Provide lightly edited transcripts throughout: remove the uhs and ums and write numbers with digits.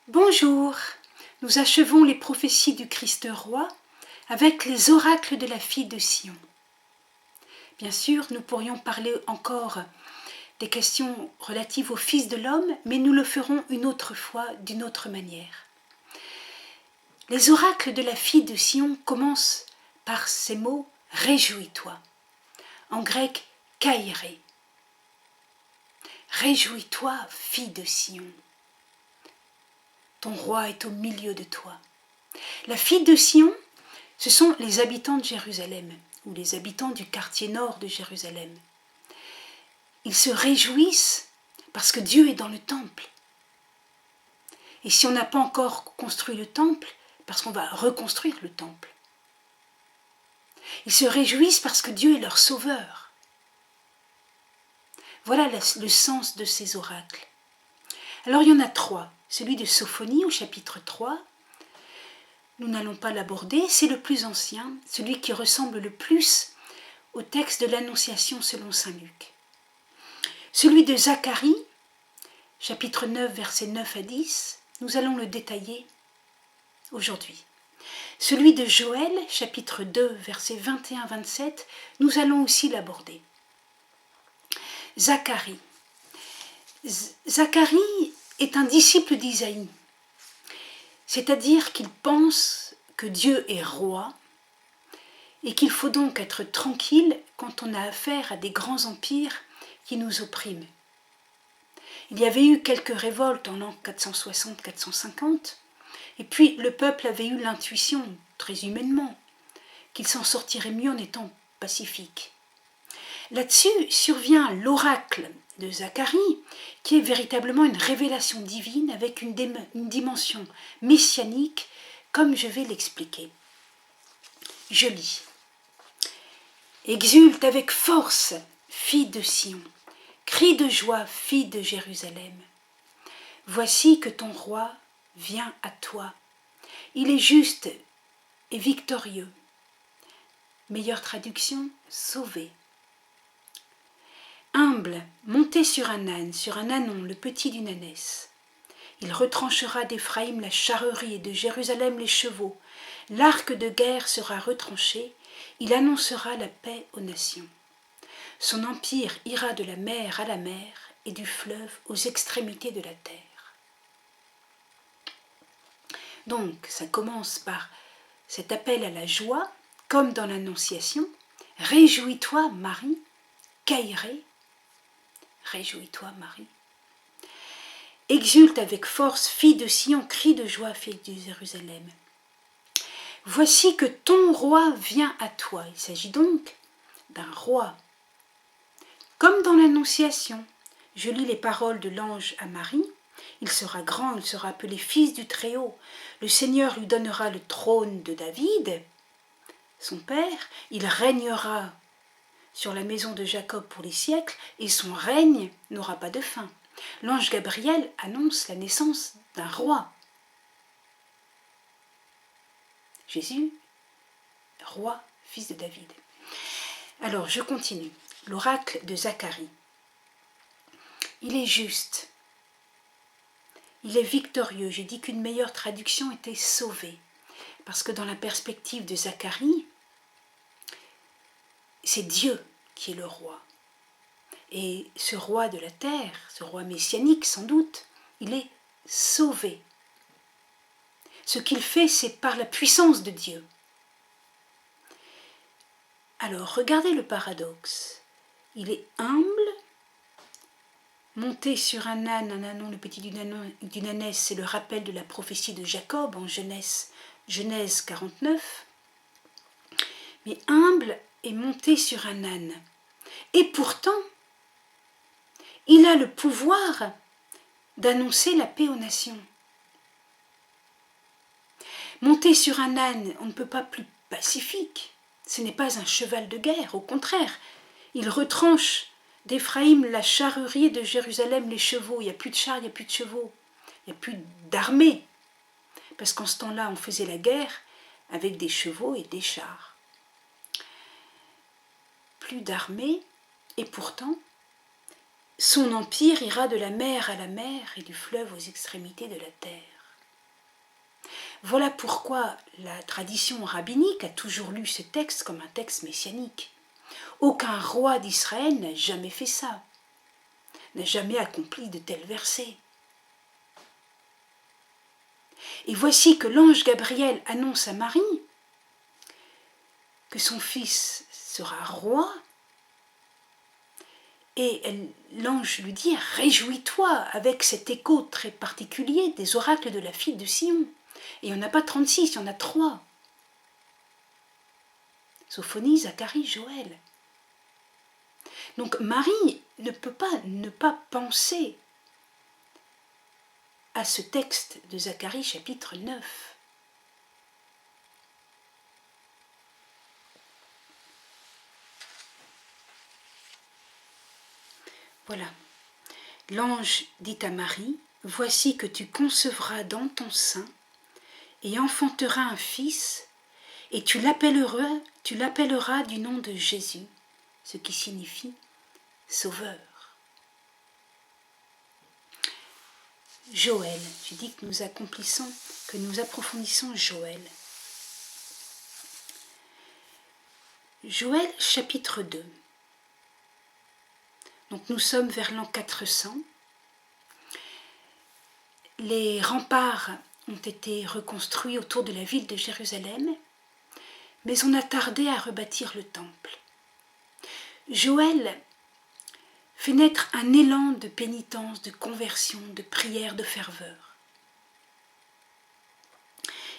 Bonjour, nous achevons les prophéties du Christ roi avec les oracles de la fille de Sion. Bien sûr, nous pourrions parler encore des questions relatives au Fils de l'homme, mais nous le ferons une autre fois, d'une autre manière. Les oracles de la fille de Sion commencent par ces mots « Réjouis-toi », en grec « kairé ». Réjouis-toi, fille de Sion. Ton roi est au milieu de toi. La fille de Sion, ce sont les habitants de Jérusalem, ou les habitants du quartier nord de Jérusalem. Ils se réjouissent parce que Dieu est dans le temple. Et si on n'a pas encore construit le temple, parce qu'on va reconstruire le temple. Ils se réjouissent parce que Dieu est leur sauveur. Voilà le sens de ces oracles. Alors il y en a 3. Celui de Sophonie au chapitre 3, nous n'allons pas l'aborder, c'est le plus ancien, celui qui ressemble le plus au texte de l'Annonciation selon saint Luc. Celui de Zacharie, chapitre 9, versets 9 à 10, nous allons le détailler aujourd'hui. Celui de Joël, chapitre 2, versets 21-27, nous allons aussi l'aborder. Zacharie. Zacharie est un disciple d'Isaïe, c'est-à-dire qu'il pense que Dieu est roi et qu'il faut donc être tranquille quand on a affaire à des grands empires qui nous oppriment. Il y avait eu quelques révoltes en l'an 460-450, et puis le peuple avait eu l'intuition, très humainement, qu'il s'en sortirait mieux en étant pacifique. Là-dessus survient l'oracle de Zacharie, qui est véritablement une révélation divine avec une dimension messianique, comme je vais l'expliquer. Je lis. Exulte avec force, fille de Sion, crie de joie, fille de Jérusalem. Voici que ton roi vient à toi. Il est juste et victorieux. Meilleure traduction, sauvé. Humble, monté sur un ânon, le petit d'une ânesse. Il retranchera d'Éphraïm la charrerie et de Jérusalem les chevaux. L'arc de guerre sera retranché, il annoncera la paix aux nations. Son empire ira de la mer à la mer et du fleuve aux extrémités de la terre. Donc, ça commence par cet appel à la joie, comme dans l'Annonciation. Réjouis-toi, Marie, kairé. Réjouis-toi, Marie. Exulte avec force, fille de Sion, crie de joie, fille de Jérusalem. Voici que ton roi vient à toi. Il s'agit donc d'un roi. Comme dans l'Annonciation, je lis les paroles de l'ange à Marie. Il sera grand, il sera appelé fils du Très-Haut. Le Seigneur lui donnera le trône de David, son père. Il régnera sur la maison de Jacob pour les siècles, et son règne n'aura pas de fin. L'ange Gabriel annonce la naissance d'un roi. Jésus, roi, fils de David. Alors, je continue. L'oracle de Zacharie. Il est juste. Il est victorieux. J'ai dit qu'une meilleure traduction était sauvé. Parce que dans la perspective de Zacharie, c'est Dieu qui est le roi. Et ce roi de la terre, ce roi messianique sans doute, il est sauvé. Ce qu'il fait, c'est par la puissance de Dieu. Alors, regardez le paradoxe. Il est humble, monté sur un ânon, le petit d'une ânesse, c'est le rappel de la prophétie de Jacob en Genèse 49. Mais humble et monté sur un âne. Et pourtant, il a le pouvoir d'annoncer la paix aux nations. Monter sur un âne, on ne peut pas plus pacifique. Ce n'est pas un cheval de guerre, au contraire. Il retranche d'Éphraïm la charrerie, de Jérusalem les chevaux. Il n'y a plus de chars, il n'y a plus de chevaux. Il n'y a plus d'armée. Parce qu'en ce temps-là, on faisait la guerre avec des chevaux et des chars. Plus d'armée, et pourtant, son empire ira de la mer à la mer et du fleuve aux extrémités de la terre. Voilà pourquoi la tradition rabbinique a toujours lu ce texte comme un texte messianique. Aucun roi d'Israël n'a jamais fait ça, n'a jamais accompli de tels versets. Et voici que l'ange Gabriel annonce à Marie que son fils sera roi, et l'ange lui dit « Réjouis-toi » avec cet écho très particulier des oracles de la fille de Sion. Et il n'y en a pas 36, il y en a 3. Sophonie, Zacharie, Joël. Donc Marie ne peut pas ne pas penser à ce texte de Zacharie chapitre 9. Voilà. L'ange dit à Marie, « Voici que tu concevras dans ton sein et enfanteras un fils, et tu l'appelleras du nom de Jésus, ce qui signifie Sauveur. » Joël, je dis que nous approfondissons Joël. Joël chapitre 2. Donc nous sommes vers l'an 400. Les remparts ont été reconstruits autour de la ville de Jérusalem, mais on a tardé à rebâtir le temple. Joël fait naître un élan de pénitence, de conversion, de prière, de ferveur.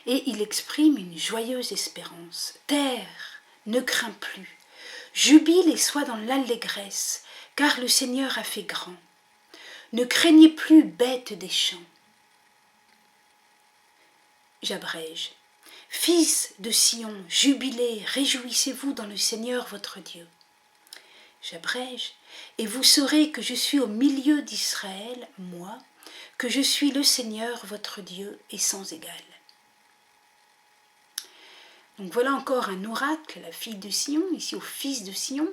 Et il exprime une joyeuse espérance. « Terre, ne crains plus, jubile et sois dans l'allégresse, car le Seigneur a fait grand. Ne craignez plus, bêtes des champs. » J'abrège. « Fils de Sion, jubilez, réjouissez-vous dans le Seigneur votre Dieu. » J'abrège. « Et vous saurez que je suis au milieu d'Israël, moi, que je suis le Seigneur votre Dieu et sans égal. » Donc voilà encore un oracle, la fille de Sion, ici au fils de Sion.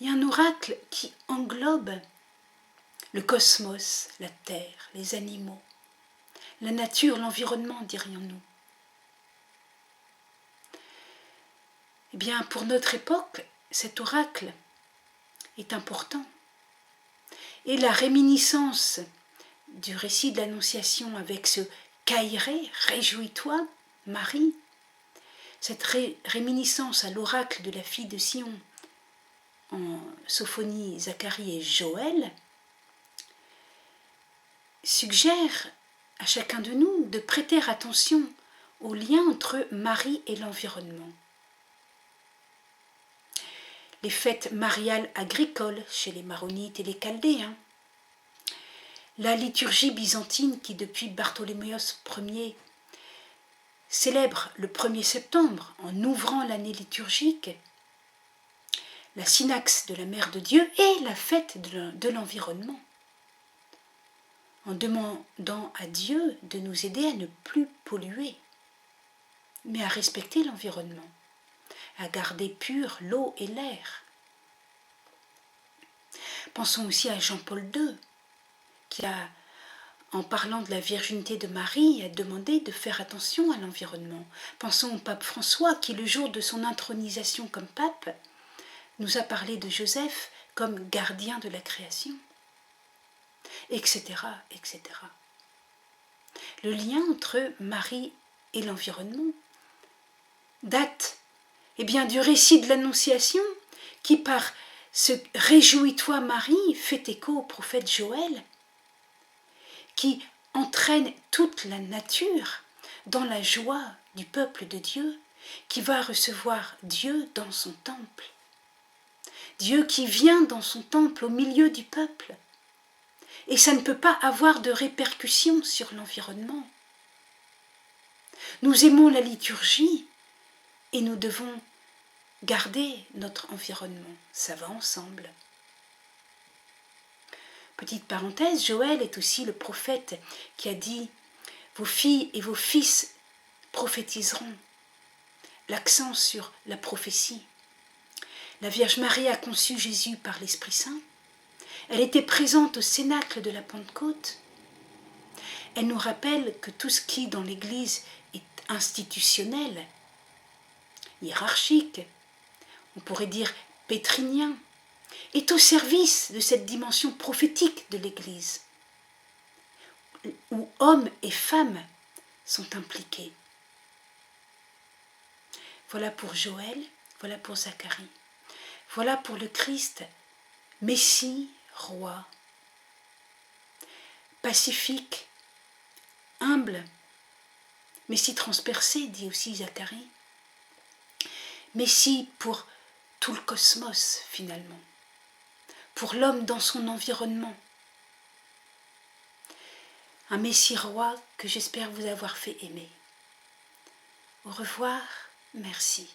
Il y a un oracle qui englobe le cosmos, la terre, les animaux, la nature, l'environnement, dirions-nous. Eh bien, pour notre époque, cet oracle est important. Et la réminiscence du récit de l'Annonciation avec ce « Caïré, réjouis-toi, Marie », cette réminiscence à l'oracle de la fille de Sion en Sophonie, Zacharie et Joël, suggère à chacun de nous de prêter attention au lien entre Marie et l'environnement. Les fêtes mariales agricoles chez les Maronites et les Chaldéens, la liturgie byzantine qui depuis Bartholoméos Ier célèbre le 1er septembre en ouvrant l'année liturgique, la synaxe de la Mère de Dieu et la fête de l'environnement, en demandant à Dieu de nous aider à ne plus polluer, mais à respecter l'environnement, à garder pur l'eau et l'air. Pensons aussi à Jean-Paul II, qui a, en parlant de la virginité de Marie, a demandé de faire attention à l'environnement. Pensons au pape François, qui le jour de son intronisation comme pape, nous a parlé de Joseph comme gardien de la création, etc., etc. Le lien entre Marie et l'environnement date du récit de l'Annonciation qui, par ce « Réjouis-toi Marie » fait écho au prophète Joël, qui entraîne toute la nature dans la joie du peuple de Dieu qui va recevoir Dieu dans son temple. Dieu qui vient dans son temple au milieu du peuple. Et ça ne peut pas avoir de répercussions sur l'environnement. Nous aimons la liturgie et nous devons garder notre environnement. Ça va ensemble. Petite parenthèse, Joël est aussi le prophète qui a dit « Vos filles et vos fils prophétiseront ». L'accent sur la prophétie. La Vierge Marie a conçu Jésus par l'Esprit Saint. Elle était présente au cénacle de la Pentecôte. Elle nous rappelle que tout ce qui, dans l'Église, est institutionnel, hiérarchique, on pourrait dire pétrinien, est au service de cette dimension prophétique de l'Église, où hommes et femmes sont impliqués. Voilà pour Joël, voilà pour Zacharie, voilà pour le Christ, Messie, roi, pacifique, humble, Messie transpercé, dit aussi Zacharie, Messie pour tout le cosmos finalement, pour l'homme dans son environnement. Un Messie roi que j'espère vous avoir fait aimer. Au revoir, merci.